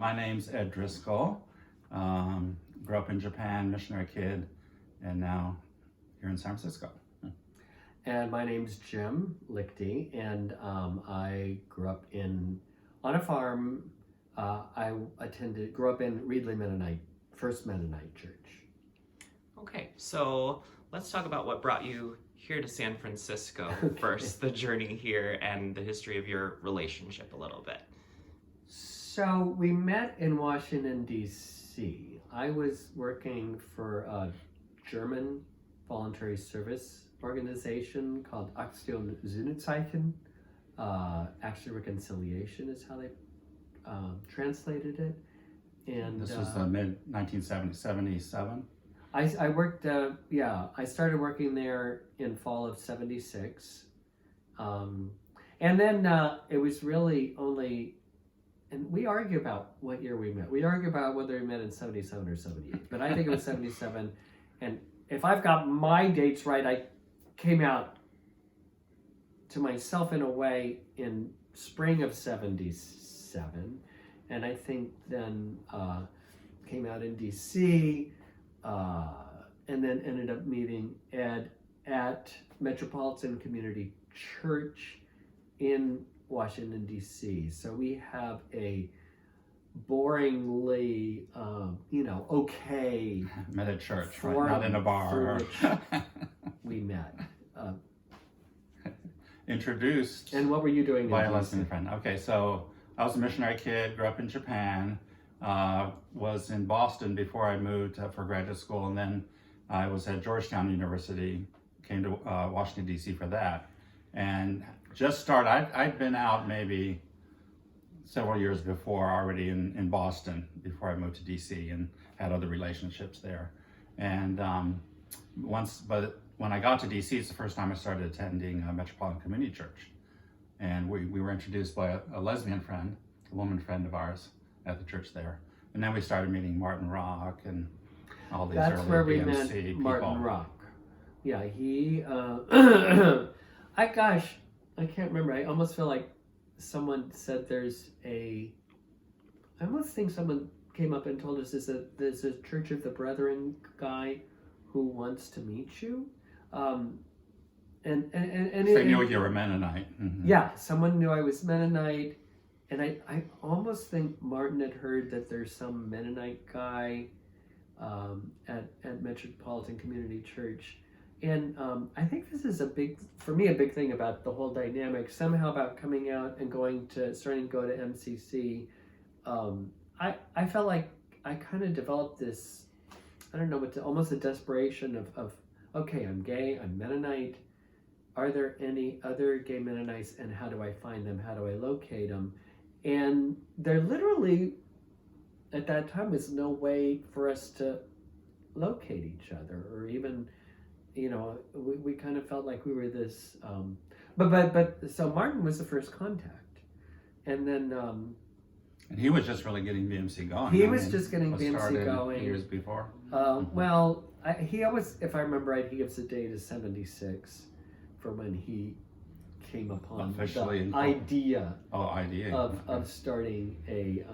My name's Ed Driskill. Grew up in Japan, missionary kid, and now here in San Francisco. And my name's Jim Lichti, and I grew up on a farm. I grew up in Reedley Mennonite, First Mennonite Church. Okay, so let's talk about what brought you here to San Francisco first, the journey here and the history of your relationship a little bit. So we met in Washington, D.C. I was working for a German voluntary service organization called Aktion Sühnezeichen. Actually, reconciliation is how they translated it. And this was the mid-1977. I worked, I started working there in fall of 76. And then it was really only, and we argue about what year we met. We argue about whether we met in 77 or 78, but I think it was 77. And if I've got my dates right, I came out to myself in a way in spring of 77. And I think then came out in DC, and then ended up meeting Ed at Metropolitan Community Church in Washington, D.C. So we have a boringly, okay. Met at church, right? Not in a bar. We met. Introduced. And what were you doing by a lesbian friend. Okay, so I was a missionary kid, grew up in Japan, was in Boston before I moved for graduate school, and then I was at Georgetown University, came to Washington, D.C. for that. And just started, I'd been out maybe several years before already in Boston before I moved to D.C. and had other relationships there. And but when I got to D.C., it's the first time I started attending Metropolitan Community Church. And we were introduced by a lesbian friend, a woman friend of ours at the church there. And then we started meeting Martin Rock and all these That's early where we BMC met people. Martin Rock. Yeah, he, I can't remember. I almost feel like someone said I almost think someone came up and told us there's a Church of the Brethren guy who wants to meet you. And They knew you were a Mennonite. Mm-hmm. Yeah, someone knew I was Mennonite, and I almost think Martin had heard that there's some Mennonite guy at Metropolitan Community Church, and I think this is a big thing about the whole dynamic. Somehow about coming out and starting to go to MCC. I felt like I kind of developed this, I don't know, almost a desperation of okay, I'm gay, I'm Mennonite. Are there any other gay Mennonites, and how do I find them? How do I locate them? And there literally, at that time, was no way for us to locate each other, or even, we kind of felt like we were this. So Martin was the first contact, and then. And he was just really getting BMC going. He was just getting BMC started going years before. Well, he always, if I remember right, he gives the date as 76 for when he came upon the idea of starting a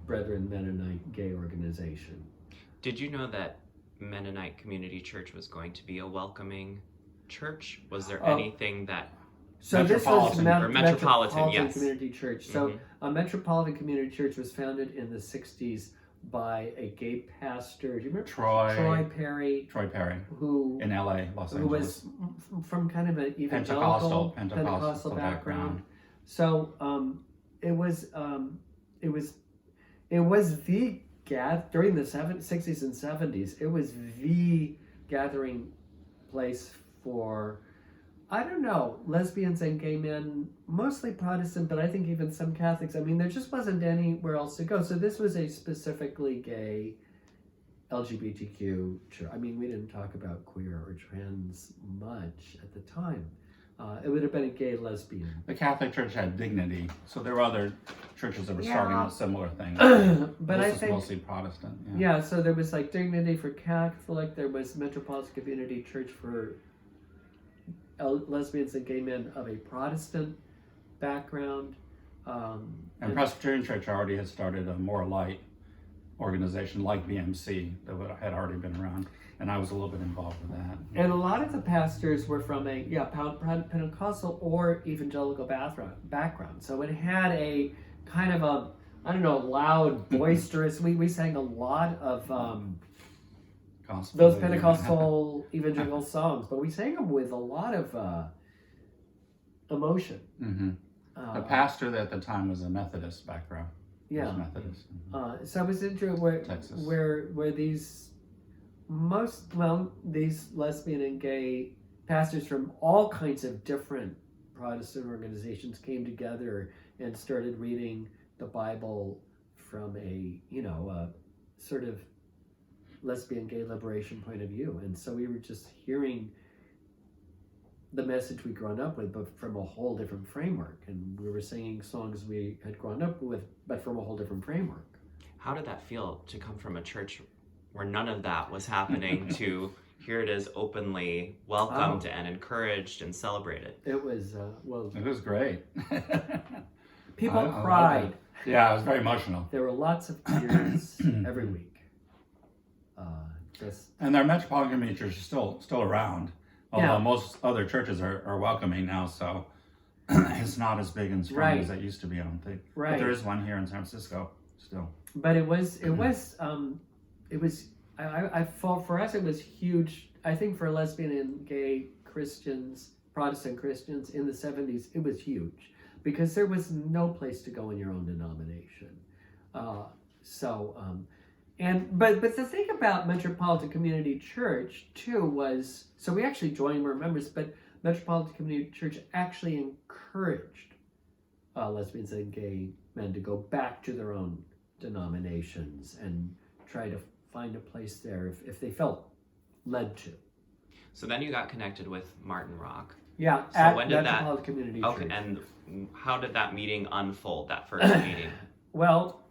Brethren Mennonite gay organization. Did you know that Mennonite Community Church was going to be a welcoming church? Was there anything that... So this was Metropolitan yes. Community Church. So Metropolitan Community Church was founded in the 60s by a gay pastor. Do you remember? Troy Perry. Who in LA, Los Angeles. Who was from kind of an evangelical Pentecostal background. So it was the during the 60s and 70s. It was the gathering place for, I don't know, lesbians and gay men, mostly Protestant, but I think even some Catholics. I mean, there just wasn't anywhere else to go. So this was a specifically gay LGBTQ church. I mean, we didn't talk about queer or trans much at the time. It would have been a gay lesbian. The Catholic Church had Dignity, so there were other churches that were starting a similar thing. But this I is think mostly Protestant. Yeah, so there was like Dignity for Catholic, there was Metropolitan Community Church for lesbians and gay men of a Protestant background. And Presbyterian Church already had started a more light organization like BMC that had already been around, and I was a little bit involved with that. And a lot of the pastors were from a Pentecostal or evangelical background. So it had a kind of a, I don't know, loud, boisterous. We sang a lot of those Pentecostal evangelical songs, but we sang them with a lot of emotion. Mm-hmm. The pastor at the time was a Methodist background. Yeah. Was Methodist. Mm-hmm. So it was interesting where these these lesbian and gay pastors from all kinds of different Protestant organizations came together and started reading the Bible from a sort of lesbian gay liberation point of view. And so we were just hearing the message we'd grown up with, but from a whole different framework. And we were singing songs we had grown up with, but from a whole different framework. How did that feel to come from a church where none of that was happening to here it is openly welcomed and encouraged and celebrated? It was, it was great. People cried. Yeah, it was very emotional. There were lots of tears every week. And their Metropolitan Community Church is still around, although most other churches are welcoming now, so it's not as big and strong as it used to be, I don't think. Right. But there is one here in San Francisco still. But it was for us it was huge. I think for lesbian and gay Christians, Protestant Christians in the 70s, it was huge because there was no place to go in your own denomination. But the thing about Metropolitan Community Church too was, so we actually joined, we're members, but Metropolitan Community Church actually encouraged lesbians and gay men to go back to their own denominations and try to find a place there if they felt led to. So then you got connected with Martin Rock. Yeah, so at when did Metropolitan Community Church. Okay, and how did that meeting unfold, that first meeting? Well,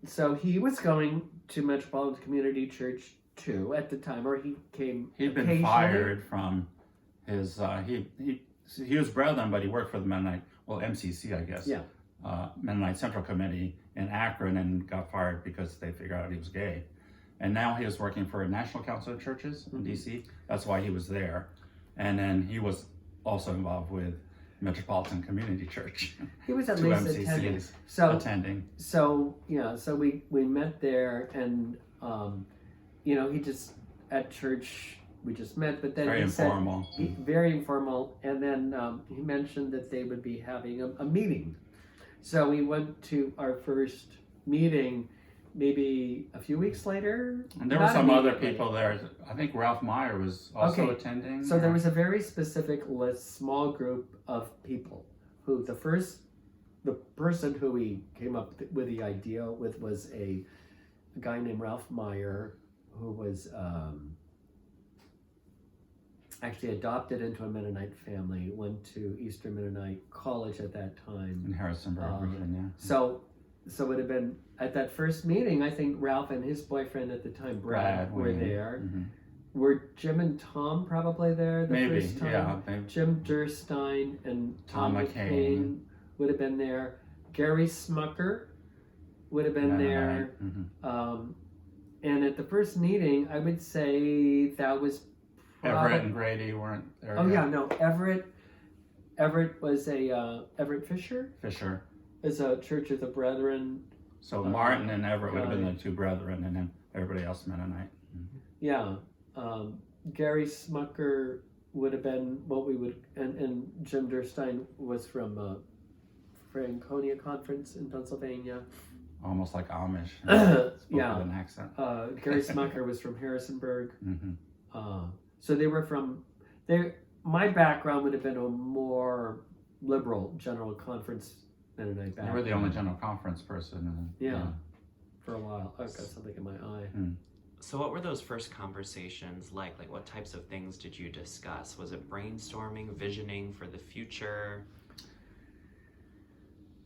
so he was going to Metropolitan Community Church too at the time, or he came. He'd been fired from his. He was brethren, but he worked for the Mennonite, MCC, I guess. Yeah. Mennonite Central Committee in Akron, and got fired because they figured out he was gay. And now he was working for a National Council of Churches in DC. That's why he was there. And then he was also involved with Metropolitan Community Church. He was at two least MCCs attending. So we met there, and he just at church we just met, but then very informal. Very informal, and then he mentioned that they would be having a meeting. So we went to our first meeting maybe a few weeks later. And there were some other people there. I think Ralph Meyer was also attending. So there was a very specific small group of people who the person who we came up with the idea with was a guy named Ralph Meyer, who was actually adopted into a Mennonite family, went to Eastern Mennonite College at that time. In Harrisonburg, Virginia. So it would have been at that first meeting, I think Ralph and his boyfriend at the time, Brad were there. Mm-hmm. Were Jim and Tom probably there first time? Yeah. Jim Durstein and Tom McCain would have been there. Gary Smucker would have been there. Mm-hmm. And at the first meeting, I would say that was Everett and Grady weren't there. Oh yeah, no, Everett was Everett Fisher. Fisher is a Church of the Brethren. So Martin and Everett would have been the two brethren, and then everybody else Mennonite. Mm-hmm. Yeah, Gary Smucker would have been what we would, and Jim Durstein was from Franconia Conference in Pennsylvania. Almost like Amish. Yeah. With an accent. Gary Smucker was from Harrisonburg. Mm-hmm. So they were from there. My background would have been a more liberal general conference Mennonite background. You were the only general conference person. Yeah. For a while. I've got something in my eye. Mm. So what were those first conversations like? Like what types of things did you discuss? Was it brainstorming, visioning for the future?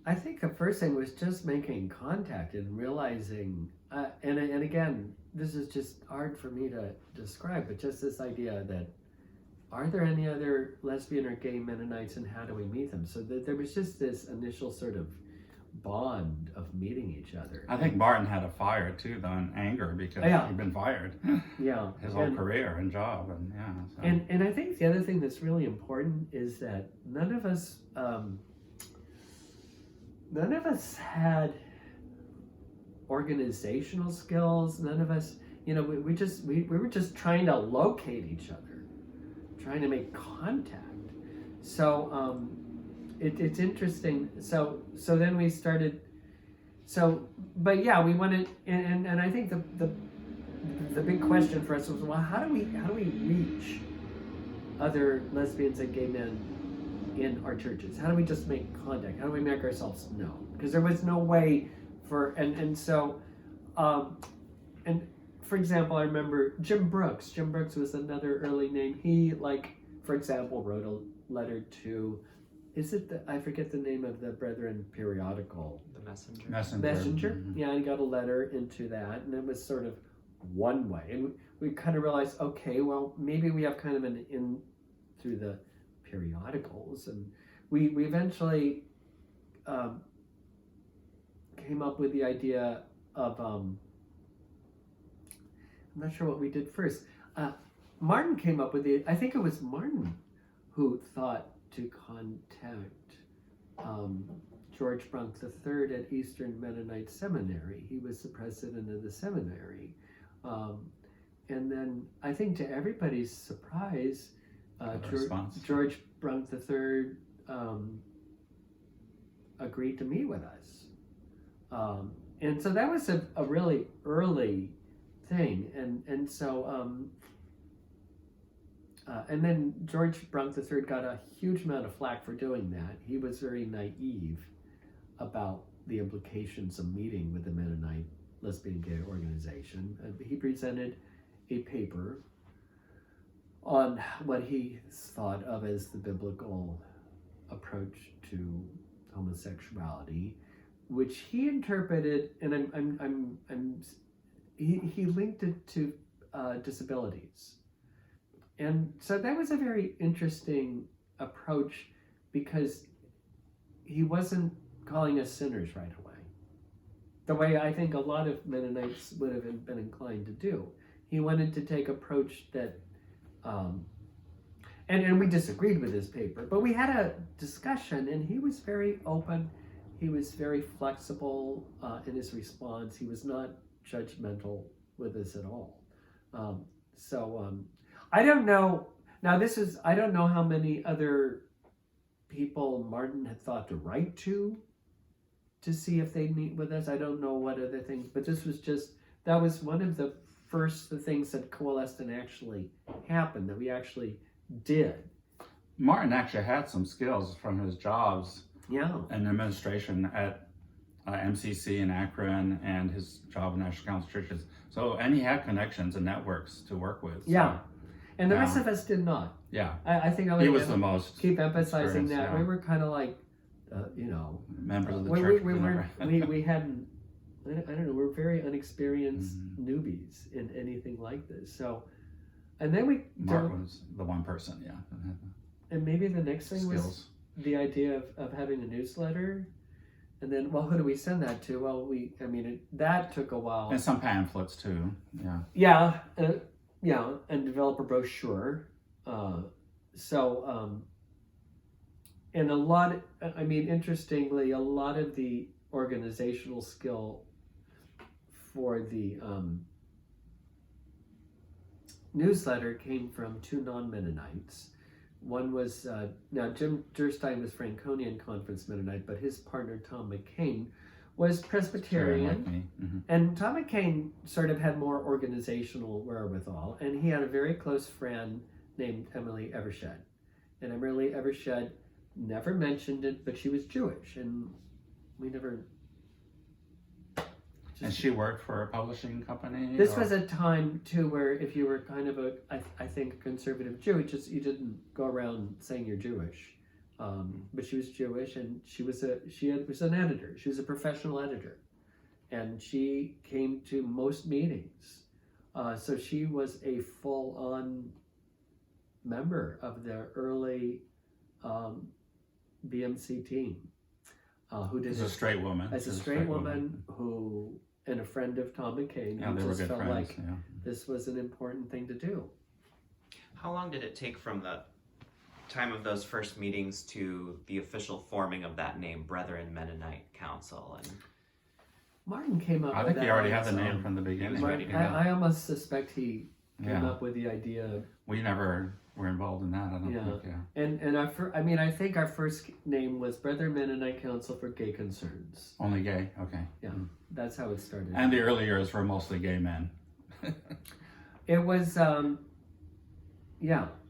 I think the first thing was just making contact and realizing, and again, this is just hard for me to describe, but just this idea that are there any other lesbian or gay Mennonites and how do we meet them? So there was just this initial sort of bond of meeting each other. I think Martin had a fire too, though, in anger because Yeah. he'd been fired Yeah. his whole career and job, and yeah. So. And I think the other thing that's really important is that none of us had organizational skills. None of us, we were just trying to locate each other, trying to make contact. So it's interesting. So then we started. But yeah, we wanted, and I think the big question for us was, well, how do we reach other lesbians and gay men in our churches? How do we just make contact? How do we make ourselves known? Because there was no way and for example, I remember Jim Brooks. Jim Brooks was another early name. He, for example, wrote a letter to, I forget the name of the Brethren periodical. The Messenger. Messenger. Mm-hmm. Yeah, he got a letter into that, and it was sort of one way. And we kind of realized, okay, well, maybe we have kind of an in through the periodicals, and we eventually came up with the idea of I'm not sure what we did first. Martin came up with I think it was Martin who thought to contact George Brunk III at Eastern Mennonite Seminary. He was the president of the seminary. And then I think to everybody's surprise, George Brunk III agreed to meet with us. And so that was a really early thing. And so, and then George Brunk III got a huge amount of flack for doing that. He was very naive about the implications of meeting with the Mennonite lesbian gay organization. He presented a paper on what he thought of as the biblical approach to homosexuality, which he interpreted, and he linked it to disabilities. And so that was a very interesting approach, because he wasn't calling us sinners right away, the way I think a lot of Mennonites would have been inclined to do. He wanted to take approach that, and we disagreed with his paper, but we had a discussion, and he was very open. He was very flexible in his response. He was not judgmental with us at all. I don't know. Now I don't know how many other people Martin had thought to write to see if they'd meet with us. I don't know what other things, but that was one of the first things that coalesced and actually happened, that we actually did. Martin actually had some skills from his jobs in administration at MCC in Akron and his job in National Council Churches. So, and he had connections and networks to work with. So, yeah. And the rest of us did not. Yeah. I think he was the most. Keep emphasizing that. Yeah. We were kind of like, members of the church. We hadn't, I don't know, we're very unexperienced newbies in anything like this. So, and then Mark was the one person, yeah. And maybe the next thing Skills. was the idea of having a newsletter. And then, well, who do we send that to? Well, that took a while. And some pamphlets too, yeah. Yeah, and develop a brochure. And interestingly, a lot of the organizational skill for the newsletter came from two non-Mennonites. One was, now Jim Durstein was Franconian Conference Mennonite, but his partner Tom McCain was Presbyterian. And Tom McCain sort of had more organizational wherewithal, and he had a very close friend named Emily Evershed. And Emily Evershed never mentioned it, but she was Jewish, and we never... And she worked for a publishing company? This was a time, too, where if you were kind of I think, conservative Jew, you didn't go around saying you're Jewish. But she was Jewish, and she was an editor. She was a professional editor. And she came to most meetings. So she was a full-on member of the early BMC team. who did As a it straight woman. as a straight woman who, and a friend of Tom McCain, Yeah, who they were just good felt friends. like Yeah. this was an important thing to do. How long did it take from the time of those first meetings to the official forming of that name, Brethren Mennonite Council? And Martin came up I with think he that already on had the his name own. from the beginning. ready. I almost suspect he came Yeah. up with the idea. We never were involved in that. I don't Yeah. think. Yeah. And I think our first name was Brethren Mennonite Council for Gay Concerns. Only gay. Okay. Yeah, that's how it started. And the early years were mostly gay men. It was,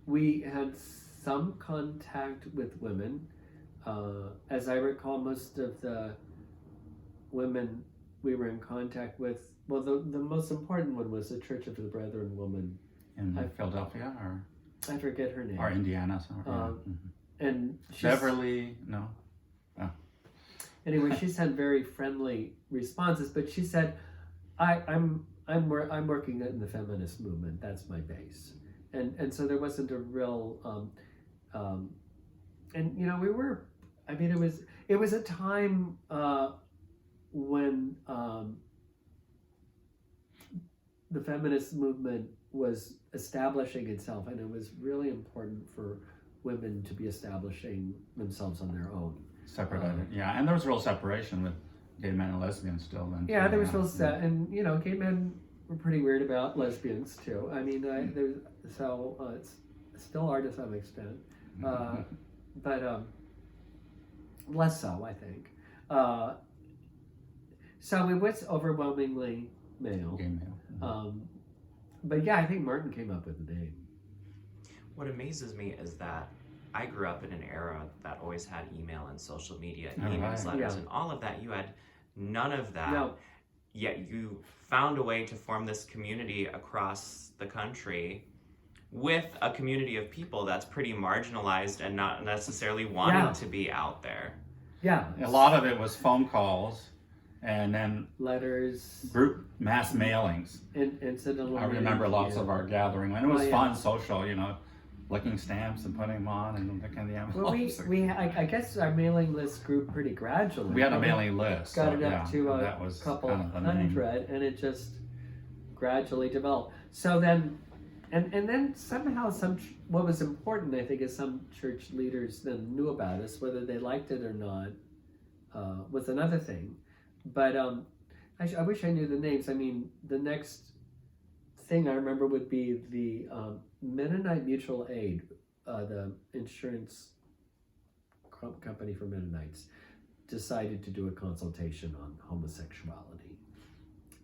we had some contact with women. As I recall, most of the women we were in contact with, well, the most important one was the Church of the Brethren woman. In Philadelphia or I forget her name. Indiana. Somewhere. And she's, Beverly. No. anyway, she sent very friendly responses, but she said, I'm working in the feminist movement. That's my base, and so there wasn't a real, and you know, we were. I mean, it was a time when the feminist movement was establishing itself, and it was really important for women to be establishing themselves on their own. Separate. Yeah, and there was real separation with gay men and lesbians still then. Yeah, too, there was real set, and you know, gay men were pretty weird about lesbians too. I mean, it's still are to some extent, but less so, I think. So it was overwhelmingly male. Gay male. But yeah, I think Martin came up with the name. what amazes me is that I grew up in an era that always had email and social media, Oh, e-newsletters, right. Yeah. and all of that. You had none of that. No. Yet you found a way to form this community across the country with a community of people that's pretty marginalized and not necessarily wanting Yeah. to be out there. Yeah. A lot of it was phone calls, and then Letters, group mass mailings. incidental. I remember lots of our gathering, and it was Oh, yeah. fun, social. You know, licking stamps and putting them on and licking the Well, envelopes. I guess our mailing list grew pretty gradually. We had a mailing list. Got so, it up to a that was couple kind of the name. hundred, and it just gradually developed. So then, and then somehow what was important, I think, is some church leaders then knew about us, whether they liked it or not, was another thing. But I wish I knew the names. I mean, the next thing I remember would be the Mennonite Mutual Aid, the insurance company for Mennonites, decided to do a consultation on homosexuality.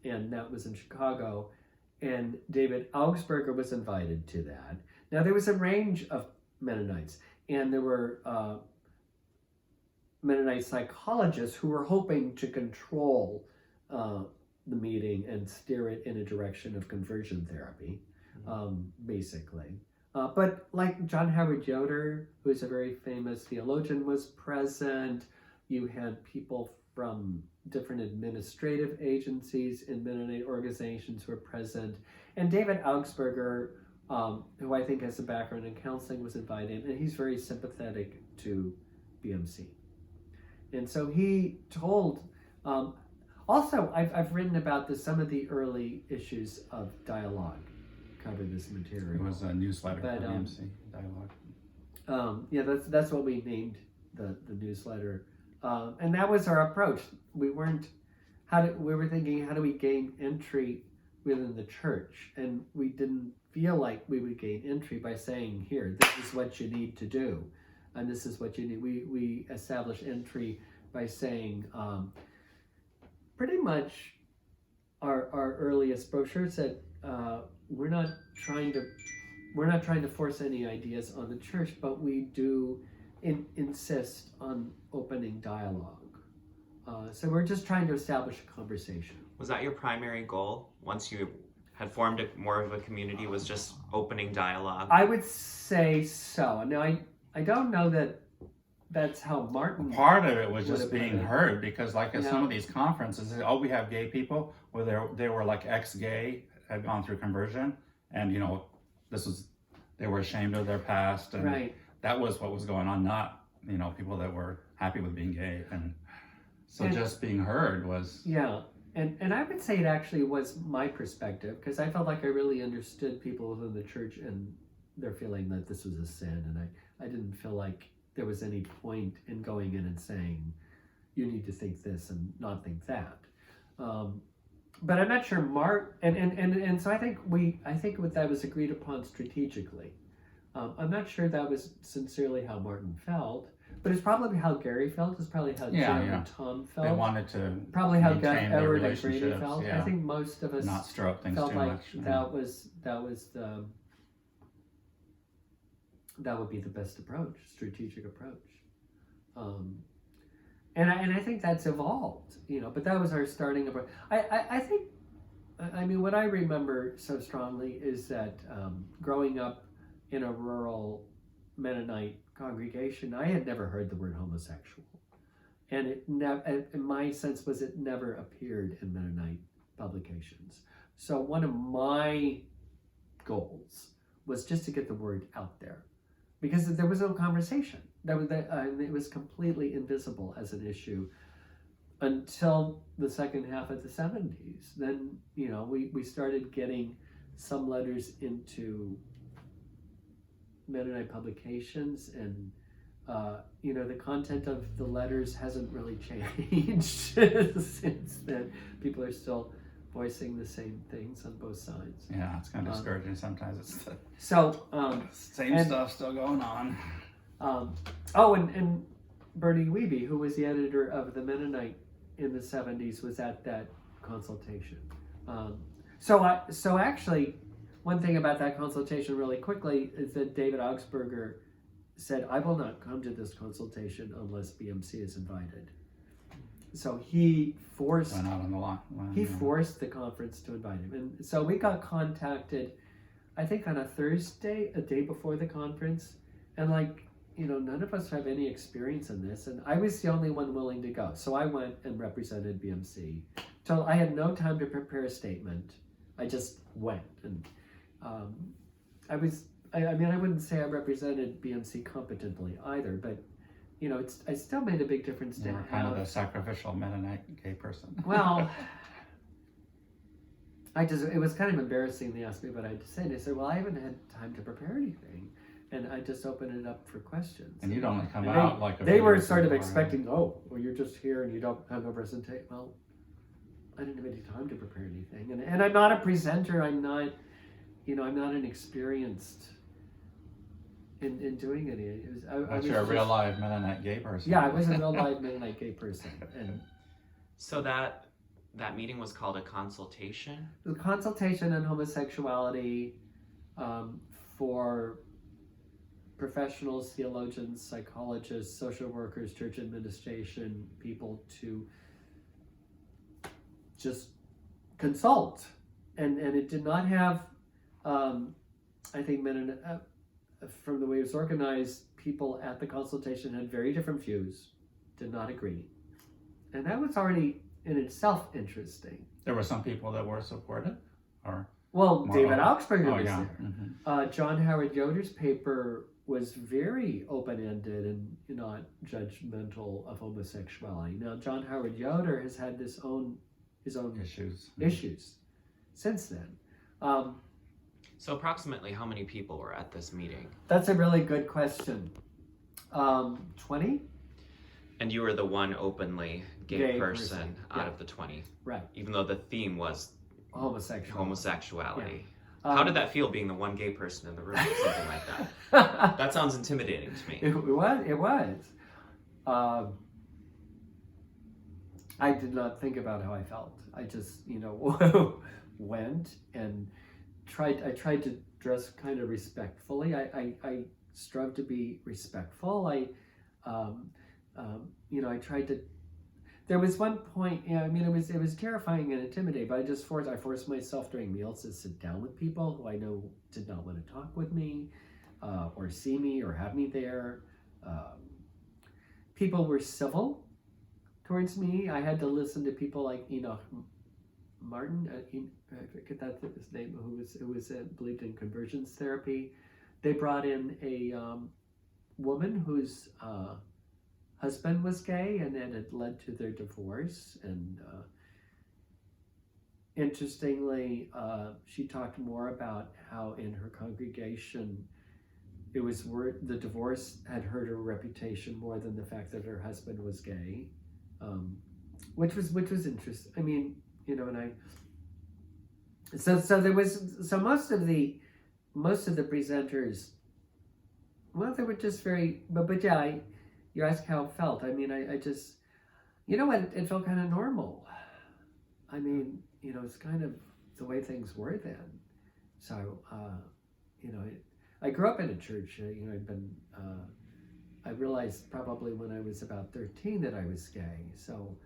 And that was in Chicago. And David Augsburger was invited to that. Now, there was a range of Mennonites, and there were Mennonite psychologists who were hoping to control the meeting and steer it in a direction of conversion therapy, basically. But like John Howard Yoder, who's a very famous theologian, was present. You had people from different administrative agencies in Mennonite organizations who were present. And David Augsburger, who I think has a background in counseling, was invited, and he's very sympathetic to BMC. And so he told, also I've written about this, some of the early issues of Dialogue cover this material. It was a newsletter But, for MC Dialogue. Yeah, that's what we named the newsletter, and that was our approach. We were thinking, how do we gain entry within the church? And we didn't feel like we would gain entry by saying, here, this is what you need to do, and this is what you need. We established entry by saying, pretty much our earliest brochure said, we're not trying to force any ideas on the church, but we do insist on opening dialogue. So we're just trying to establish a conversation. Was that your primary goal once you had formed more of a community, was just opening dialogue? I would say so. Now, I don't know that that's how Martin... Part of it was would just have being been it. heard, because like at some Yeah. of these conferences, we have gay people where they were like ex-gay, had gone through conversion, and you know, they were ashamed of their past, and Right. that was what was going on, not, you know, people that were happy with being gay. And So just being heard was... Yeah. And I would say it actually was my perspective, because I felt like I really understood people within the church and their feeling that this was a sin, and I didn't feel like there was any point in going in and saying, you need to think this and not think that. But I'm not sure and so I think that was agreed upon strategically. I'm not sure that was sincerely how Martin felt, but it's probably how Gary felt. It's probably how Jim and Tom felt. They wanted to probably how maintain their Edward and Grady relationships, felt. yeah. I think most of us not stir up things felt too like much. that was that would be the best approach, strategic approach. And I think that's evolved, but that was our starting approach. I think, what I remember so strongly is that growing up in a rural Mennonite congregation, I had never heard the word homosexual. And and my sense was it never appeared in Mennonite publications. So one of my goals was just to get the word out there, because there was no conversation. It was completely invisible as an issue until the second half of the 70s. Then, we started getting some letters into Mennonite publications, and the content of the letters hasn't really changed since then. People are still voicing the same things on both sides. Yeah, it's kind of discouraging sometimes. It's the same and, stuff still going on. And Bernie Wiebe, who was the editor of the Mennonite in the 70s, was at that consultation. So actually, one thing about that consultation really quickly is that David Augsburger said, I will not come to this consultation unless BMC is invited. So he forced Went out on the line. forced the conference to invite him. And so we got contacted, I think on a Thursday, a day before the conference. And none of us have any experience in this. And I was the only one willing to go. So I went and represented BMC. So I had no time to prepare a statement. I just went. And I wouldn't say I represented BMC competently either, but I still made a big difference to You were kind of the sacrificial Mennonite gay person. Well, it was kind of embarrassing. They asked me what I had to say, and I said, well, I haven't had time to prepare anything, and I just opened it up for questions. And you'd only come out like a They few were years sort of before, expecting, oh, well, you're just here and you don't have a presentation. Well, I didn't have any time to prepare anything, and I'm not a presenter. I'm not an experienced in doing any. But you're a real live Mennonite gay person. Yeah, I was a real live Mennonite gay person. And so that meeting was called a consultation? The consultation on homosexuality for professionals, theologians, psychologists, social workers, church administration, people to just consult. And it did not have, I think, from the way it was organized, people at the consultation had very different views, did not agree. And that was already in itself interesting. There were some people that were supportive, or David Augsburger was yeah. there. Mm-hmm. John Howard Yoder's paper was very open-ended and not judgmental of homosexuality. Now, John Howard Yoder has had his own issues since then. So approximately how many people were at this meeting? That's a really good question. 20? And you were the one openly gay person out yeah. of the 20. Right. Even though the theme was homosexuality. Yeah. How did that feel, being the one gay person in the room or something like that? That sounds intimidating to me. It was. I did not think about how I felt. I just, went and I tried to dress kind of respectfully. I strove to be respectful. I tried to. There was one point. It was terrifying and intimidating. But I forced myself during meals to sit down with people who I know did not want to talk with me, or see me, or have me there. People were civil towards me. I had to listen to people like Martin, I forget his name, who believed in conversions therapy. They brought in a woman whose husband was gay, and it had led to their divorce. And interestingly, she talked more about how in her congregation it was the divorce had hurt her reputation more than the fact that her husband was gay, which was interesting. I mean, you know, and I so there was most of the presenters, well, they were just very, but yeah, you asked how it felt. I mean, I just, you know what, it felt kind of normal. I mean, you know, it's kind of the way things were then. So, you know, I grew up in a church. You know, I realized probably when I was about 13 that I was gay. So,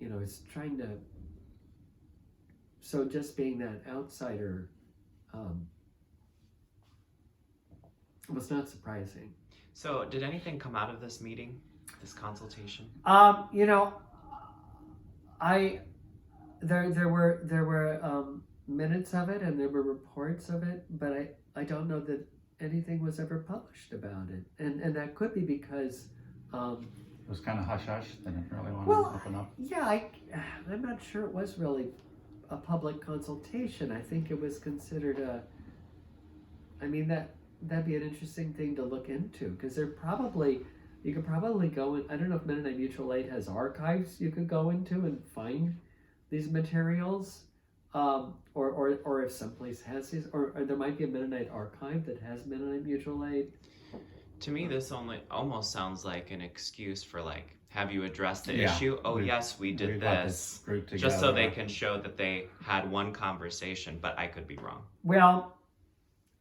you know, it's trying to. So just being that outsider was not surprising. So, did anything come out of this meeting, this consultation? You know, there were minutes of it and there were reports of it, but I don't know that anything was ever published about it, and that could be because It was kind of hush-hush. They didn't really want well, to open up. yeah, I'm not sure it was really a public consultation. I think it was considered I mean, that'd be an interesting thing to look into, because you could probably go in. I don't know if Mennonite Mutual Aid has archives you could go into and find these materials, or if someplace has these, or there might be a Mennonite archive that has Mennonite Mutual Aid. To me, this almost sounds like an excuse for, like, have you addressed the Yeah, issue? Oh, we- yes, we did got this. group together. Just so they can show that they had one conversation, but I could be wrong. Well,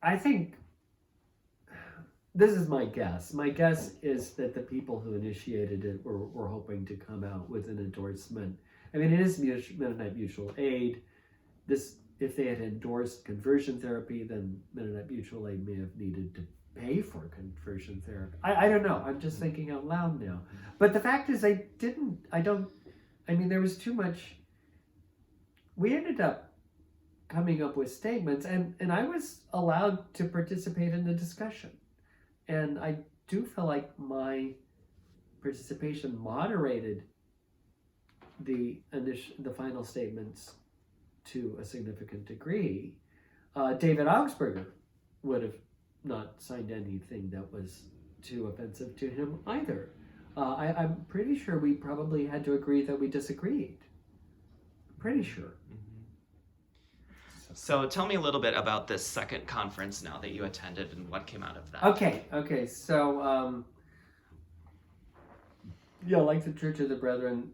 I think this is my guess. My guess is that the people who initiated it were hoping to come out with an endorsement. I mean, it is Mennonite Mutual Aid. If they had endorsed conversion therapy, then Mennonite Mutual Aid may have needed to pay for conversion therapy. I don't know. I'm just thinking out loud now. But the fact is, they didn't. I mean, there was too much. We ended up coming up with statements, and I was allowed to participate in the discussion. And I do feel like my participation moderated the final statements to a significant degree. David Augsburger would have not signed anything that was too offensive to him either. I'm pretty sure we probably had to agree that we disagreed. Pretty sure. So tell me a little bit about this second conference now that you attended and what came out of that. Okay. So, like the Church of the Brethren,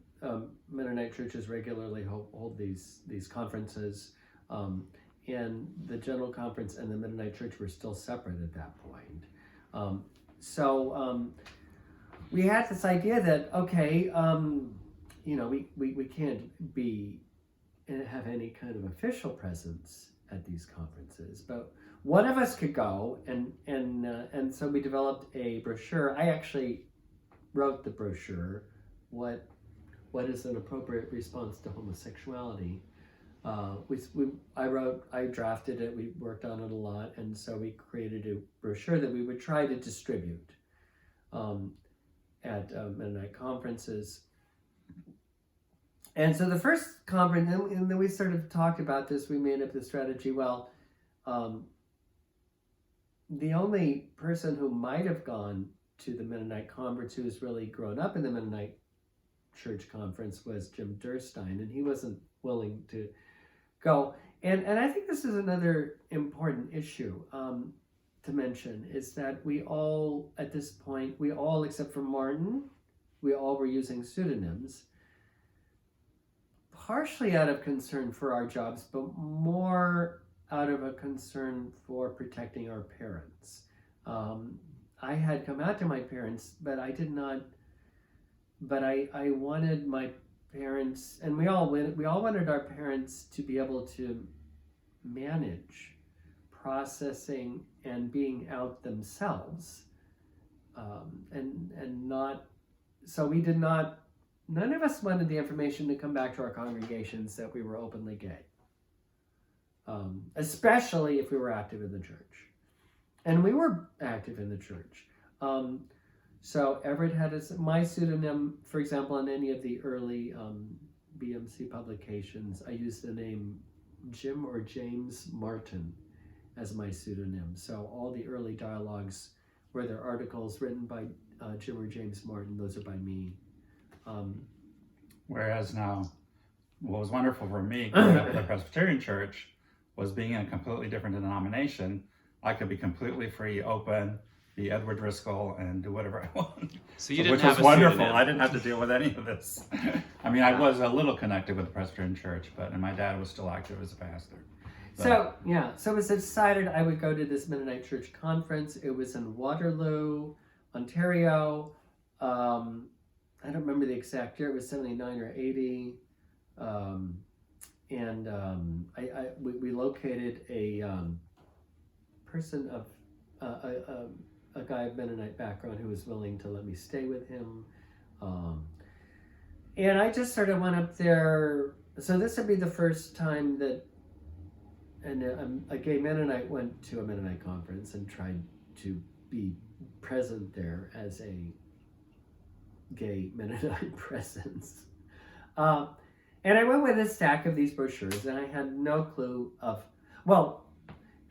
Mennonite churches regularly hold these conferences, and the General Conference and the Mennonite Church were still separate at that point. We had this idea that we can't have any kind of official presence at these conferences, but one of us could go, and so we developed a brochure. I actually wrote the brochure. What is an appropriate response to homosexuality? I drafted it. We worked on it a lot, and so we created a brochure that we would try to distribute at Mennonite conferences. And so the first conference, and then we sort of talked about this, we made up the strategy. Well, the only person who might have gone to the Mennonite conference who was really grown up in the Mennonite Church conference was Jim Durstein, and he wasn't willing to go. And I think this is another important issue to mention, is that we all, at this point, except for Martin, we all were using pseudonyms, partially out of concern for our jobs, but more out of a concern for protecting our parents. I had come out to my parents, but I did not. But I wanted my parents, and we all wanted our parents to be able to manage processing and being out themselves, and not. So we did not. None of us wanted the information to come back to our congregations that we were openly gay, especially if we were active in the church. And we were active in the church. So Everett had my pseudonym, for example, in any of the early BMC publications, I used the name Jim or James Martin as my pseudonym. So all the early dialogues where there are articles written by Jim or James Martin, those are by me. Whereas now, what was wonderful for me growing up in the Presbyterian Church was being in a completely different denomination. I could be completely free, open, be Edward Driskill, and do whatever I want. So you didn't which have was a wonderful. pseudonym. I didn't have to deal with any of this. I mean, I was a little connected with the Presbyterian Church, and my dad was still active as a pastor. But, So it was decided I would go to this Mennonite Church conference. It was in Waterloo, Ontario. I don't remember the exact year. It was 79 or 80. We located a person of a guy of Mennonite background who was willing to let me stay with him. And I just sort of went up there. So this would be the first time that a gay Mennonite went to a Mennonite conference and tried to be present there as a gay Mennonite presence. And I went with a stack of these brochures, and I had no clue of,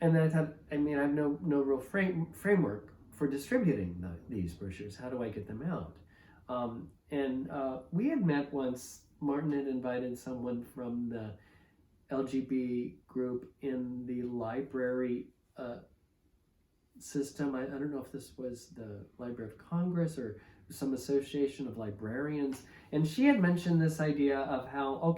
and then I thought, I have no real framework for distributing these brochures. How do I get them out? We had met once. Martin had invited someone from the LGB group in the library system. I don't know if this was the Library of Congress or some association of librarians. And she had mentioned this idea of how,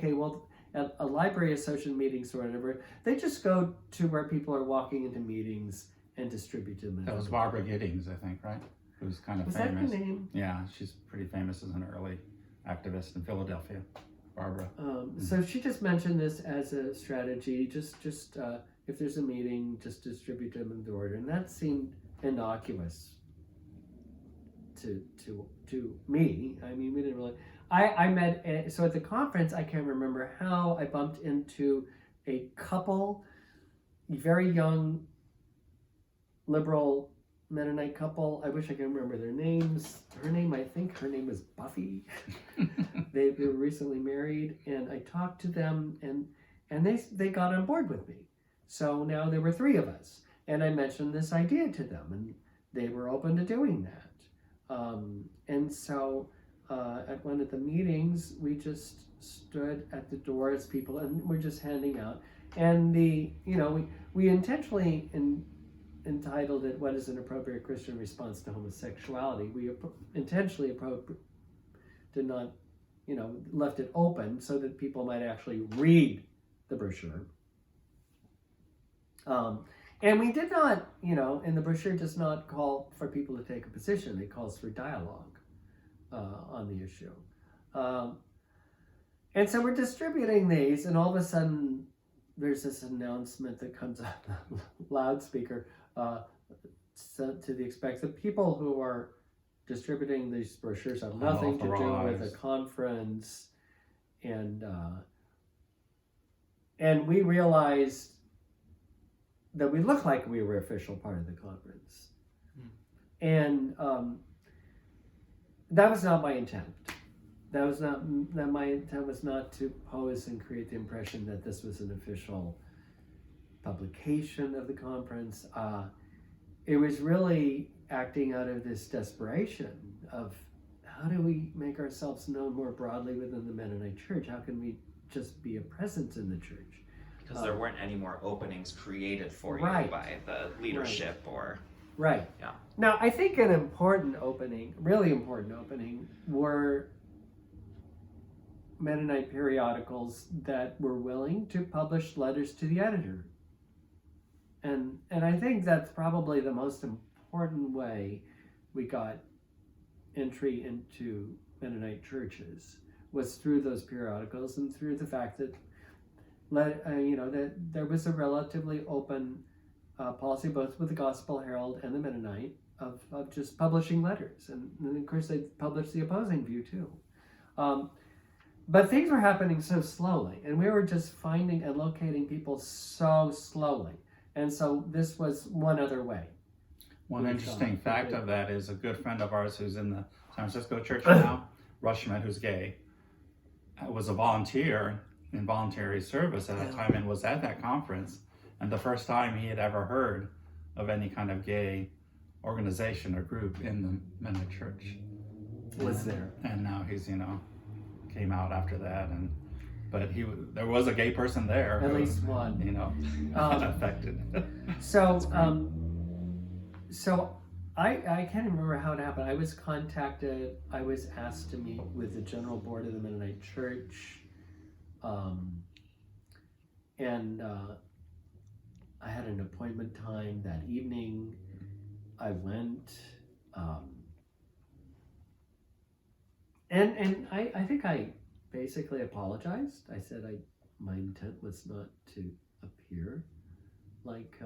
at a library association meetings or whatever, they just go to where people are walking into meetings and distribute them. that was Barbara Giddings, I think, right? Who's kind of Was famous. that her name? Yeah, she's pretty famous as an early activist in Philadelphia, Barbara. So she just mentioned this as a strategy. Just if there's a meeting, just distribute them in the order, and that seemed innocuous to me. I mean, we didn't really. I met so at the conference. I can't remember how I bumped into a couple, very young, liberal Mennonite couple. I wish I could remember their names. I think her name was Buffy. They were recently married, and I talked to them, and they got on board with me. So now there were three of us, and I mentioned this idea to them, and they were open to doing that. And so at one of the meetings, we just stood at the door as people, and we're just handing out. And we intentionally entitled it "What is an Appropriate Christian Response to Homosexuality?" We intentionally did not, left it open so that people might actually read the brochure. And we did not, and the brochure does not call for people to take a position. It calls for dialogue on the issue. And so we're distributing these, and all of a sudden there's this announcement that comes out on the loudspeaker so to the expect that people who are distributing these brochures have nothing to do with the conference. And we realized that we looked like we were official part of the conference. And that was not my intent. My intent was not to pose and create the impression that this was an official publication of the conference. It was really acting out of this desperation of how do we make ourselves known more broadly within the Mennonite Church? How can we just be a presence in the church? Because there weren't any more openings created for you by the leadership or... Right. Yeah. Now, I think an important opening, really important opening, were Mennonite periodicals that were willing to publish letters to the editor. And I think that's probably the most important way we got entry into Mennonite churches was through those periodicals and through the fact that that there was a relatively open policy both with the Gospel Herald and the Mennonite of just publishing letters, and of course they published the opposing view too. But things were happening so slowly, and we were just finding and locating people so slowly, and so this was one other way. One Really interesting shocked. fact of that is a good friend of ours who's in the San Francisco church now, Rushman, who's gay, was a volunteer in voluntary service at that time and was at that conference. And the first time he had ever heard of any kind of gay organization or group in the Mennonite Church Was there? And now he's, came out after that. But there was a gay person there. At who, least one. affected. So I can't remember how it happened. I was contacted. I was asked to meet with the general board of the Mennonite Church, and I had an appointment time that evening. I went, and I think I basically apologized. I said my intent was not to appear like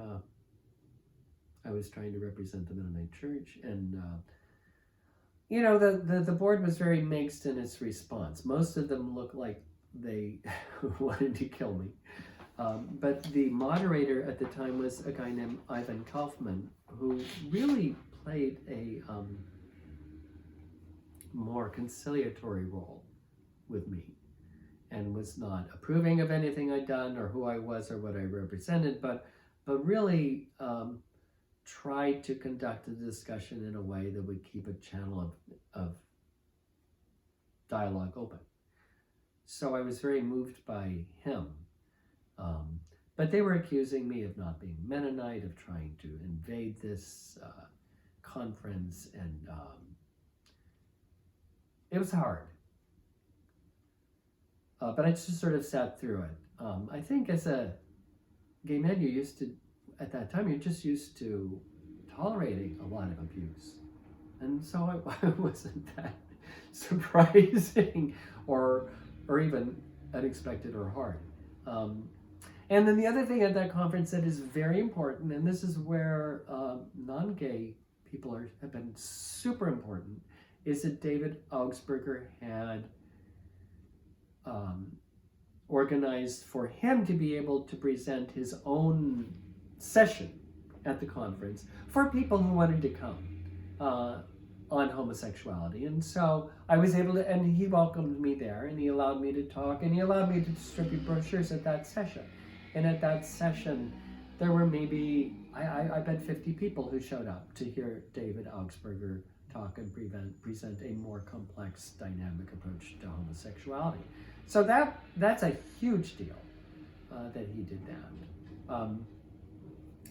I was trying to represent the Mennonite Church, and the board was very mixed in its response. Most of them looked like they wanted to kill me, but the moderator at the time was a guy named Ivan Kaufman, who really played a more conciliatory role with me, and was not approving of anything I'd done or who I was or what I represented, but really tried to conduct a discussion in a way that would keep a channel of dialogue open. So I was very moved by him. But they were accusing me of not being Mennonite, of trying to invade this conference, and it was hard. But I just sort of sat through it. I think as a gay man, at that time, you're just used to tolerating a lot of abuse. And so it wasn't that surprising or even unexpected or hard. And then the other thing at that conference that is very important, and this is where non-gay people have been super important, is that David Augsburger had organized for him to be able to present his own session at the conference for people who wanted to come on homosexuality. And so I was able to, and he welcomed me there, and he allowed me to talk, and he allowed me to distribute brochures at that session. And at that session, there were maybe, I bet 50 people who showed up to hear David Augsburger talk and present a more complex, dynamic approach to homosexuality. So that's a huge deal that he did that.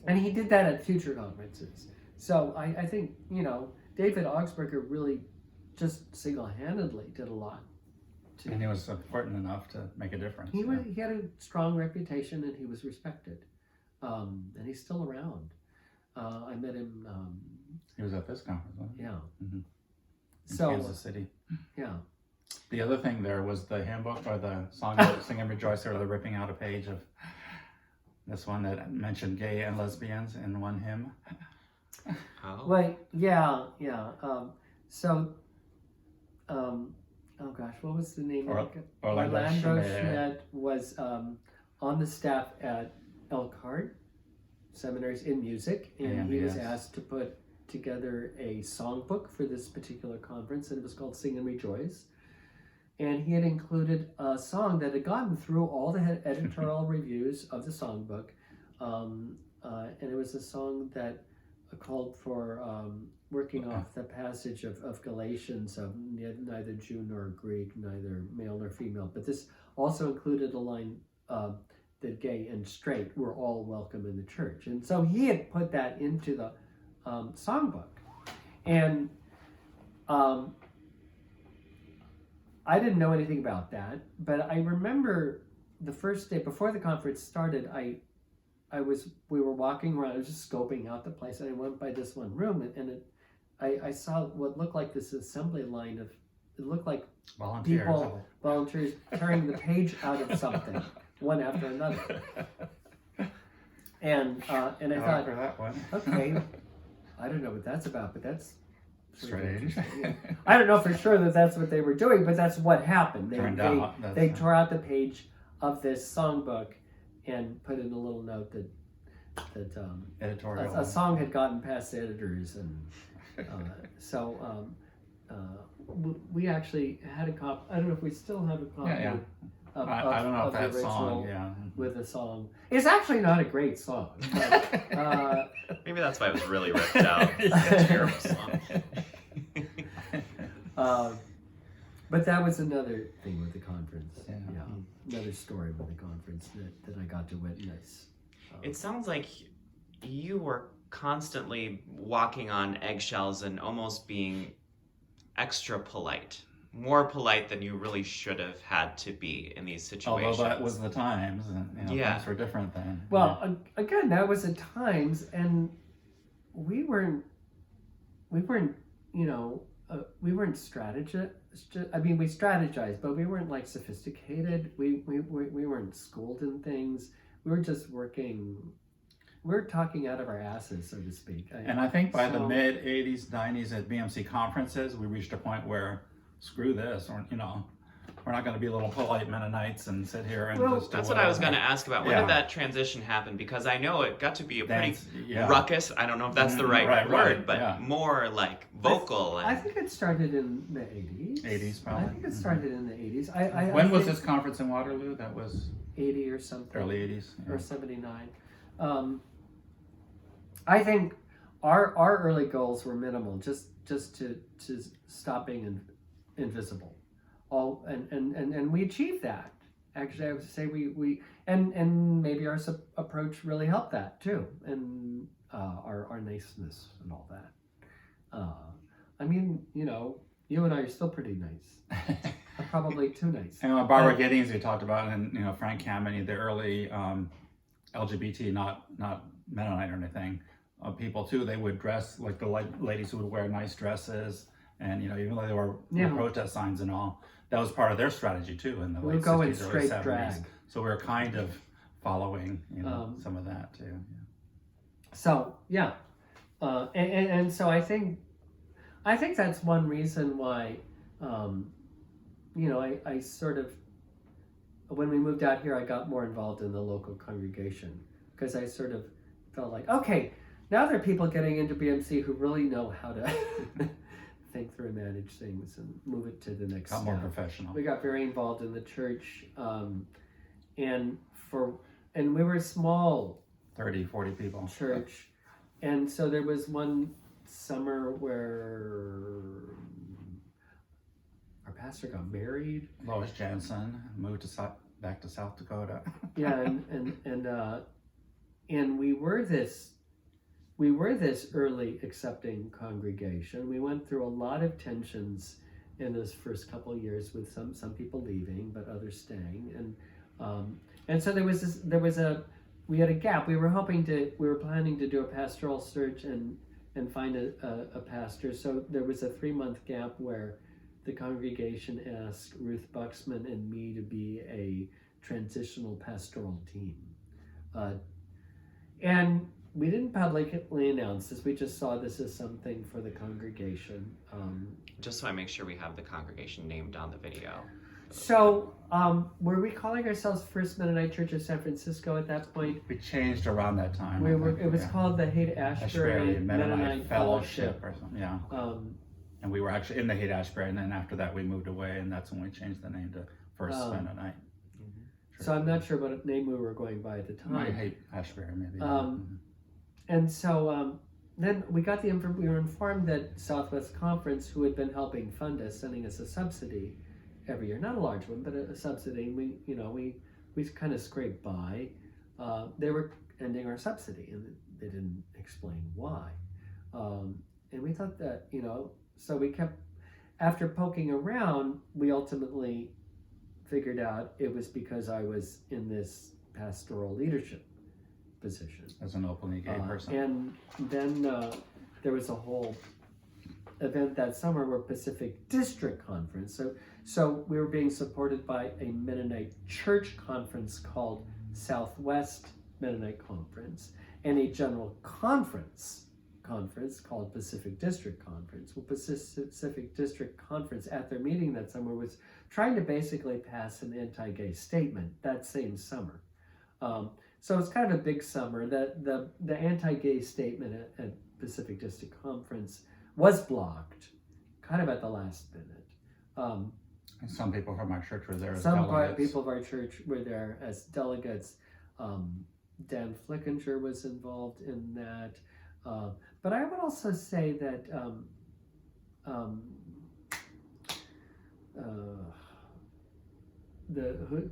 And he did that at future conferences. So I think, David Augsburger really just single-handedly did a lot. And he was important enough to make a difference. He had a strong reputation, and he was respected. And he's still around. I met him. He was at this conference, wasn't he? Yeah. Mm-hmm. In So Kansas City. Yeah. The other thing there was the handbook or the song Sing and Rejoice, or they're ripping out a page of this one that mentioned gay and lesbians in one hymn. Oh. Well, yeah. Oh gosh, what was the name of it? Orlando Schmidt was on the staff at Elkhart Seminaries in music, and he was asked to put together a songbook for this particular conference, and it was called Sing and Rejoice. And he had included a song that had gotten through all the editorial reviews of the songbook, and it was a song that called for working off the passage of Galatians, of neither Jew nor Greek, neither male nor female. But this also included a line that gay and straight were all welcome in the church. And so he had put that into the songbook. And I didn't know anything about that, but I remember the first day before the conference started, we were walking around. I was just scoping out the place, and I went by this one room, and I saw what looked like this assembly line of, it looked like volunteers tearing the page out of something, one after another. And I thought, that one. Okay, I don't know what that's about, but that's strange. I don't know for sure that that's what they were doing, but that's what happened. They tore out the page of this songbook and put in a little note that Editorial. a song had gotten past the editors, and we actually had a copy. I don't know if we still have a copy. Yeah. I don't know if that song, yeah. With a song. It's actually not a great song. But, Maybe that's why it was really ripped out. It's a terrible song. But that was another thing with the conference. Yeah. Another story with the conference that I got to witness. It sounds like you were constantly walking on eggshells and almost being extra polite. More polite than you really should have had to be in these situations. Although that was the times, and things were different then. Well, again, that was the times, and we weren't strategized. I mean, we strategized, but we weren't like sophisticated. We weren't schooled in things. We were just working. We were talking out of our asses, so to speak. And I think by the mid '80s, '90s at BMC conferences, we reached a point where, screw this, or we're not going to be little polite Mennonites and sit here and just. That's what I was going to ask about. When did that transition happen? Because I know it got to be a pretty ruckus. I don't know if that's the right word, but more like vocal. I think it started in the '80s. '80s, probably. I think it started in the '80s. When was this conference in Waterloo? That was 80 or something. Early '80s. Or 79. I think our early goals were minimal, just to stop being invisible. And we achieved that. Actually, I would say we and maybe our approach really helped that too, and our niceness and all that. I mean, you and I are still pretty nice. Probably too nice. And Barbara Giddings, we talked about, and Frank Kameny, the early LGBT, not Mennonite or anything, people too. They would dress like the ladies who would wear nice dresses, and even though they were protest signs and all, that was part of their strategy too in the late 60s, early 70s. Drag. So we were kind of following some of that too. So and so I think that's one reason why I sort of, when we moved out here, I got more involved in the local congregation, because I sort of felt like, okay, now there are people getting into BMC who really know how to think through and manage things and move it to the next step. More professional. We got very involved in the church, and we were a small 30, 40 people church, and so there was one summer where our pastor got married. Lois Jansen moved back to South Dakota. And we were this early accepting congregation. We went through a lot of tensions in those first couple of years, with some people leaving but others staying, and so we had a gap. We were planning to do a pastoral search and find a pastor. So there was a 3-month gap where the congregation asked Ruth Buxman and me to be a transitional pastoral team. And we didn't publicly announce this. We just saw this as something for the congregation. Just so I make sure we have the congregation named on the video. So, were we calling ourselves First Mennonite Church of San Francisco at that point? We changed around that time. It was called the Haight-Ashbury Mennonite Fellowship or something. Yeah. And we were actually in the Haight-Ashbury, and then after that we moved away, and that's when we changed the name to First Mennonite. So I'm not sure what name we were going by at the time. Haight-Ashbury, maybe. And so then we were informed that Southwest Conference, who had been helping fund us, sending us a subsidy every year, not a large one, but a subsidy. We kind of scraped by. They were ending our subsidy, and they didn't explain why. And we thought that, so we kept, after poking around, we ultimately figured out it was because I was in this pastoral leadership position. As an openly gay person. And then there was a whole event that summer where Pacific District Conference. So we were being supported by a Mennonite Church conference called Southwest Mennonite Conference, and a general conference called Pacific District Conference. Well, Pacific District Conference at their meeting that summer was trying to basically pass an anti-gay statement that same summer. So it's kind of a big summer. The anti-gay statement at Pacific District Conference was blocked, kind of at the last minute. And some people from our church were there as Some delegates. people of our church were there as delegates. Dan Flickinger was involved in that. But I would also say that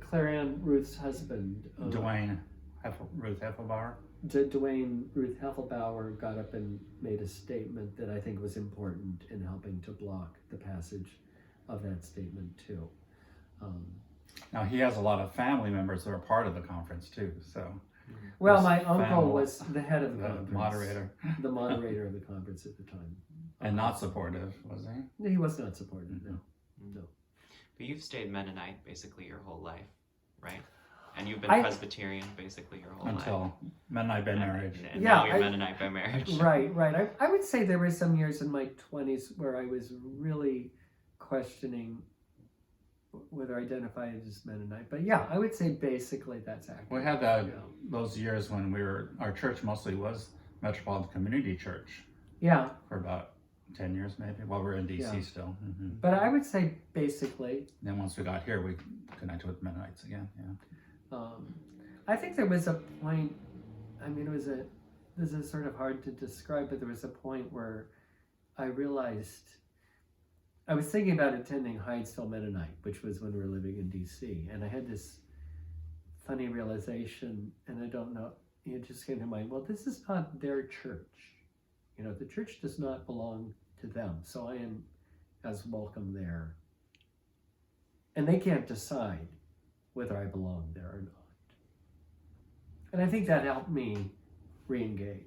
Claire-Ann Ruth's husband, Ruth Heffelbauer. Dwayne Ruth Heffelbauer, got up and made a statement that I think was important in helping to block the passage of that statement too. Now he has a lot of family members that are part of the conference too. So, well, his my uncle family- was the head of the the conference, moderator, the moderator of the conference at the time, and not supportive, was he? He was not supportive. No. But you've stayed Mennonite basically your whole life, right? And you've been I- Presbyterian basically your whole life. Until Mennonite by marriage. And Yeah, now you're I- Mennonite by marriage. Right. I would say there were some years in my 20s where I was really questioning whether I identified as Mennonite. But yeah, I would say basically that's accurate. We had that Yeah. those years when our church mostly was Metropolitan Community Church Yeah, for about 10 years maybe, while we were in DC Yeah. still. but I would say basically. Then once we got here, we connected with Mennonites again. Yeah. I think there was a point. I mean, this is sort of hard to describe, but there was a point where I realized I was thinking about attending Hyattsville Mennonite, which was when we were living in DC, and I had this funny realization, and I don't know, it just came to mind. Well, this is not their church. The church does not belong to them, so I am as welcome there, and they can't decide whether I belong there or not. And I think that helped me re-engage.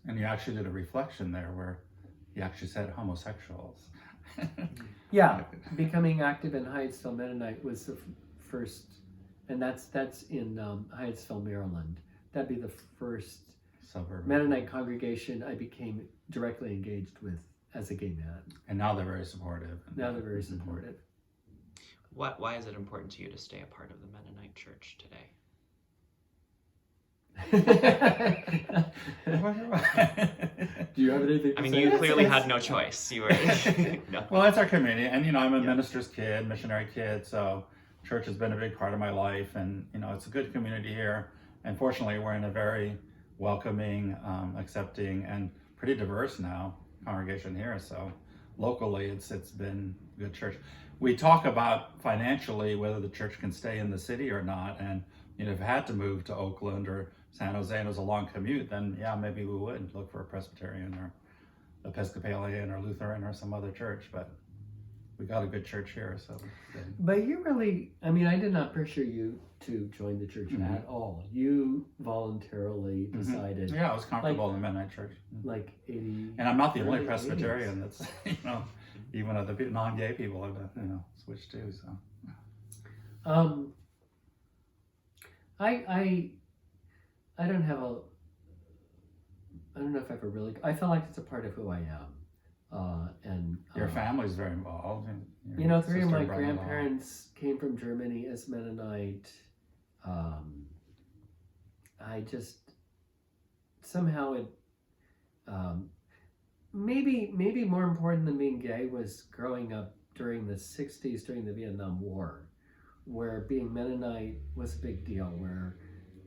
And you actually did a reflection there where you actually said homosexuals. Yeah, becoming active in Hyattsville Mennonite was the first, and that's in Hyattsville, Maryland. That'd be the first Suburb. Mennonite congregation I became directly engaged with as a gay man. And now they're very supportive. Now they're very supportive. Why is it important to you to stay a part of the Mennonite Church today? Do you have anything to I mean, say? you clearly had no choice. You were no. Well, that's our community, and I'm a minister's kid, missionary kid, so church has been a big part of my life, and it's a good community here. And fortunately, we're in a very welcoming, accepting, and pretty diverse now congregation here. So locally, it's been a good church. We talk about financially whether the church can stay in the city or not, and if it had to move to Oakland or San Jose and it was a long commute, then yeah, maybe we would look for a Presbyterian or Episcopalian or Lutheran or some other church. But we got a good church here, so. But you really, I mean, I did not pressure you to join the church at all. You voluntarily decided, Yeah, I was comfortable in the Mennonite Church. like 80. And I'm not the only early Presbyterian that's, even other non-gay people have, switched too. So. I don't have a. I don't know if I have a really. I feel like it's a part of who I am, and Your family's very involved. And three of sister, my brother-in-law. grandparents came from Germany as Mennonite. I just somehow it. Maybe more important than being gay was growing up during the 60s, during the Vietnam War, where being Mennonite was a big deal, where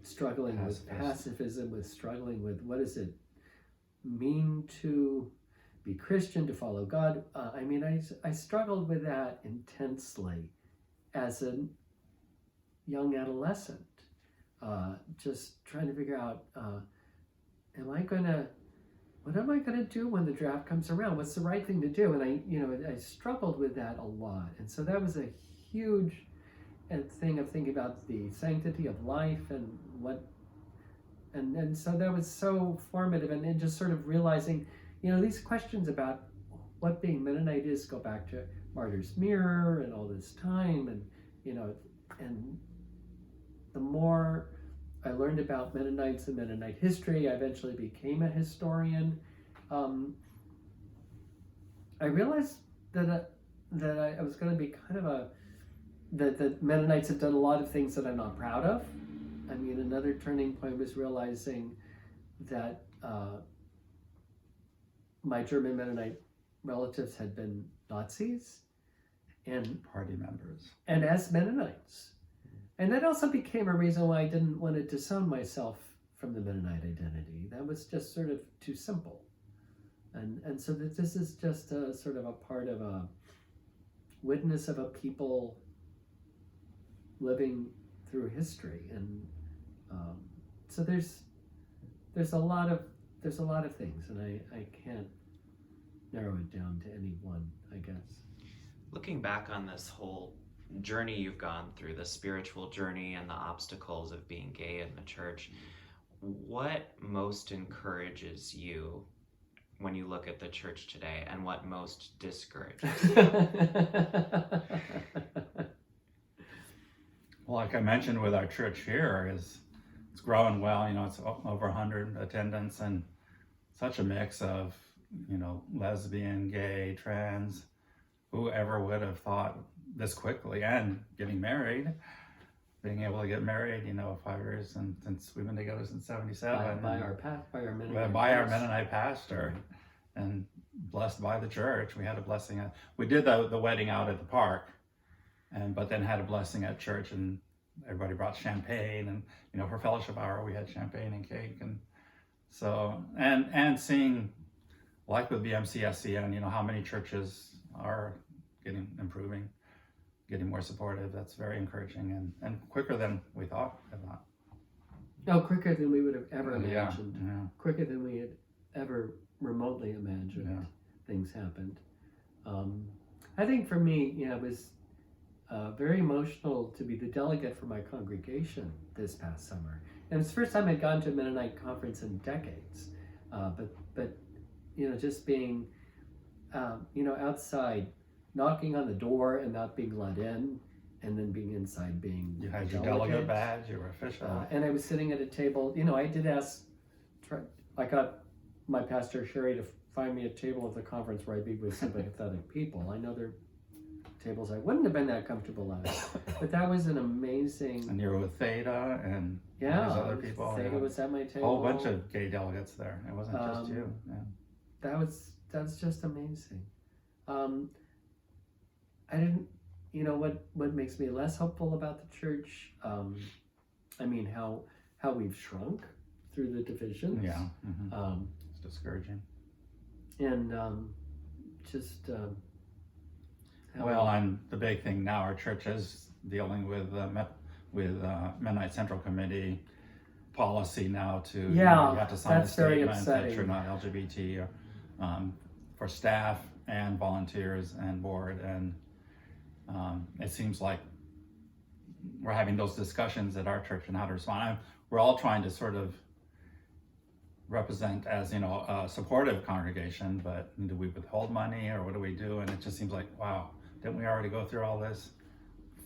struggling with pacifism, with struggling with what does it mean to be Christian, to follow God. I struggled with that intensely as a young adolescent, just trying to figure out, what am I gonna do when the draft comes around? What's the right thing to do? And I struggled with that a lot. And so that was a huge thing of thinking about the sanctity of life and so that was so formative, and then just sort of realizing, these questions about what being Mennonite is go back to Martyr's Mirror and all this time, and the more I learned about Mennonites and Mennonite history, I eventually became a historian. I realized that I was going to be kind of that Mennonites have done a lot of things that I'm not proud of, I mean, another turning point was realizing that my German Mennonite relatives had been Nazis and Party members. and as Mennonites. And that also became a reason why I didn't want to disown myself from the Mennonite identity. That was just sort of too simple. And so that this is just a sort of a part of a witness of a people living through history. And so there's a lot of things, and I can't narrow it down to any one, I guess. Looking back on this whole journey you've gone through, the spiritual journey and the obstacles of being gay in the church, what most encourages you when you look at the church today, and what most discourages you? Well, like I mentioned with our church here, it's growing well. It's over 100 attendants, and such a mix of, lesbian, gay, trans. Whoever would have thought this quickly, and getting married, being able to get married, 5 years, and since we've been together since 77. By our Mennonite By our Mennonite pastor, and blessed by the church. We had a blessing. We did the wedding out at the park, but then had a blessing at church, and everybody brought champagne, and for fellowship hour we had champagne and cake, and so and seeing, like with BMCSCN, how many churches are improving, getting more supportive. That's very encouraging, and quicker than we thought. No, quicker than we would have ever Yeah, imagined. yeah. Quicker than we had ever remotely imagined. Things happened. I think for me, it was very emotional to be the delegate for my congregation this past summer. And it's the first time I'd gone to a Mennonite conference in decades. But just being, outside, knocking on the door and not being let in, and then being inside being You had your delegate badge, you were official. and I was sitting at a table. I did I got my pastor Sherry to find me a table at the conference where I'd be with sympathetic people. I know there are tables I wouldn't have been that comfortable at, but that was an amazing. And you were with Theta and these other people. Theta was at my A table. whole bunch of gay delegates there. It wasn't just you. Yeah. That was just amazing. I didn't. What makes me less hopeful about the church? I mean, how we've shrunk through the divisions. Yeah. Mm-hmm. It's discouraging. And just. And the big thing now, our church is dealing with Mennonite Central Committee policy now to you have to sign a statement that you're not LGBT for staff and volunteers and board, and it seems like we're having those discussions at our church and how to respond. We're all trying to sort of represent as a supportive congregation, but do we withhold money or what do we do? And it just seems like, wow, didn't we already go through all this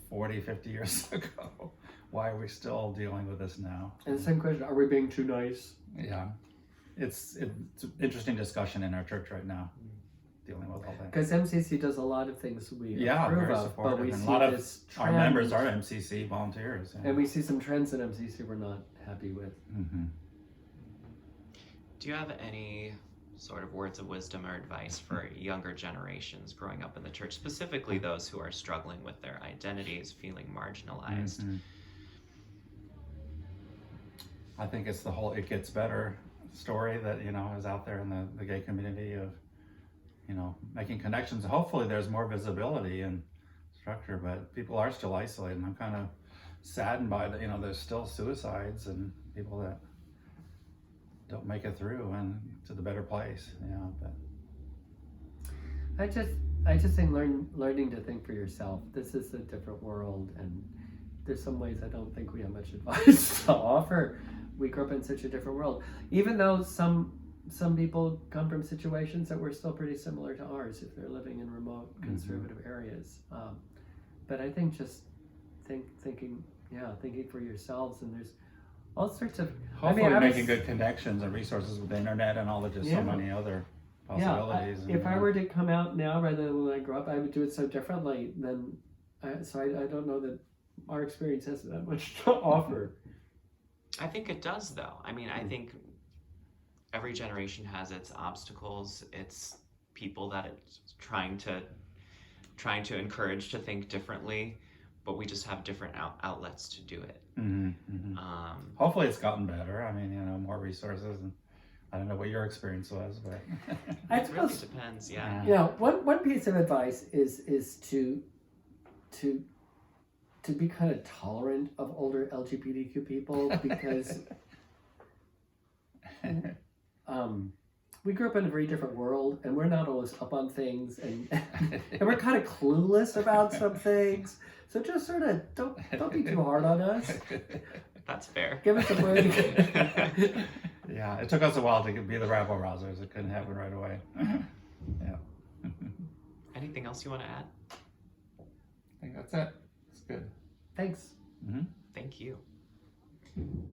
40, 50 years ago? Why are we still dealing with this now? And the same question, are we being too nice? Yeah, it's an interesting discussion in our church right now, dealing with all that. Because MCC does a lot of things we approve very of, supportive, but we and see a lot of this our trend, members are MCC volunteers. and we see some trends in MCC we're not happy with. Mm-hmm. Do you have any sort of words of wisdom or advice for younger generations growing up in the church, specifically those who are struggling with their identities, feeling marginalized? Mm-hmm. I think it's the whole "it gets better" story that is out there in the gay community of making connections. Hopefully there's more visibility and structure, but people are still isolated, and I'm kind of saddened by that. There's still suicides and people that don't make it through and to the better place. But I just think learning to think for yourself. This is a different world, and there's some ways I don't think we have much advice to offer. We grew up in such a different world, even though some people come from situations that were still pretty similar to ours if they're living in remote conservative areas. But I think just thinking for yourselves, and there's all sorts of hopefully making good connections and resources with the internet and all the so many other possibilities. If I were to come out now rather than when I grew up, I would do it so differently than. So I don't know that our experience has that much to offer. I think it does, though. I mean, I think every generation has its obstacles, its people that it's trying to encourage to think differently, but we just have different outlets to do it. Hopefully it's gotten better. I mean, more resources, and I don't know what your experience was, but I It really suppose, depends, yeah. one piece of advice is to be kind of tolerant of older LGBTQ people, because we grew up in a very different world, and we're not always up on things, and we're kind of clueless about some things. So just sort of don't be too hard on us. That's fair. Give us a break. Yeah, it took us a while to be the rabble rousers. It couldn't happen right away. Yeah. Anything else you want to add? I think that's it. It's good. Thanks. Thank you.